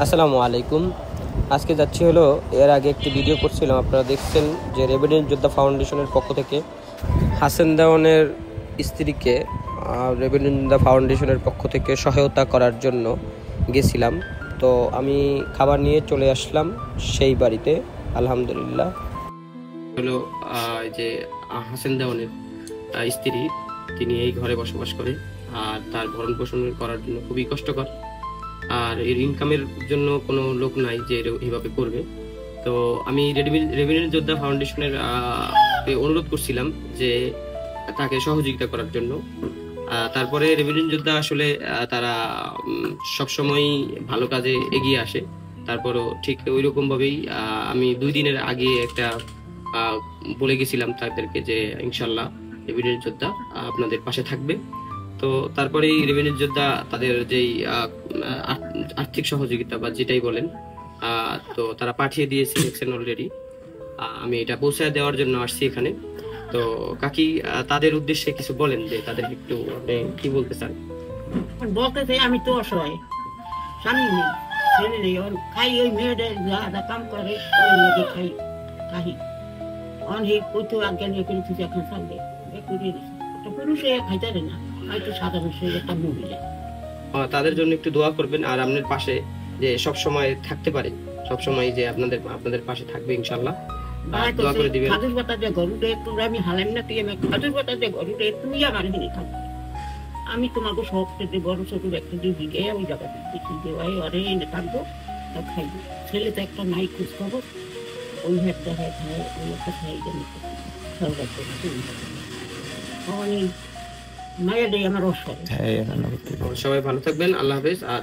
আসসালামু আলাইকুম। আজকে যাচ্ছি হলো, এর আগে একটি ভিডিও করছিলাম, আপনারা দেখছেন যে রেভিডেন্ট যোদ্ধা ফাউন্ডেশনের পক্ষ থেকে হাসান দেওয়ানের স্ত্রীকে রেভিডেন্ট যোদ্ধা ফাউন্ডেশনের পক্ষ থেকে সহায়তা করার জন্য গেছিলাম। তো আমি খাবার নিয়ে চলে আসলাম সেই বাড়িতে। আলহামদুলিল্লাহ হলো যে হাসান দেওয়ানের স্ত্রী, তিনি এই ঘরে বসবাস করে, আর তার ভরণ পোষণ করার জন্য খুবই কষ্টকর, আর এর ইনকামের জন্য কোনো লোক নাই যে এইভাবে করবে। তো আমি রেভিডেন্ট যোদ্ধা ফাউন্ডেশনের অনুরোধ করছিলাম যে তাকে সহযোগিতা করার জন্য। তারপরে রেভিডেন্ট যোদ্ধা আসলে তারা সবসময় ভালো কাজে এগিয়ে আসে। তারপরও ঠিক ওই রকম ভাবেই আমি 2 দিনের আগে একটা বলে গেছিলাম তাদেরকে যে ইনশাল্লাহ রেভিডেন্ট যোদ্ধা আপনাদের পাশে থাকবে। তো তারপরে রেভিনিউ যোদ্ধা তাদের যেই আর্থিক সহযোগিতা বা যেটাই বলেন, তো তারা পাঠিয়ে দিয়েছে অলরেডি। আমি এটা পৌঁছায় দেওয়ার জন্য আসছি এখানে। তো কাকি, তাদের উদ্দেশ্যে কিছু বলেন, যে তাদের একটু আপনি কি বলতে চান? বলতেছে আমি তো অসহায়, স্বামী নেই, ছেলে নেই, খাই ওই মেয়েদের যা কাম করে ওই মেয়েদের খাই খাই অনেক কইতো আজ্ঞা নিয়ে করে তুই এখন থাকবে পুরুষে খাইতে না, হয়তো সাধারণ সে একটা মহিলা। তাদের জন্য একটু দোয়া করবেন, আর আপনার পাশে যে সব সময় থাকতে পারে, সব সময় যে আপনাদের পাশে থাকবে ইনশাআল্লাহ। দোয়া করে দিবেন। খাদুর বাতা যে গরুটা একটু আমি হালাম না, তুই আমি খাদুর বাতা যে গরুটা তুমি আমার দিনে থাকবে, আমি তোমাকে সব থেকে বড় ছোট একটা দিয়ে দিকে ওই জায়গাতে দেওয়াই অরে এনে থাকবো, তা খাইবো। ছেলে তো একটা নাই খোঁজ খবর, ওই একটা হয় খায়, ওই একটা খাই জানি মায়ের আমার অসহায়। সবাই ভালো থাকবেন, আল্লাহ হাফেজ। আর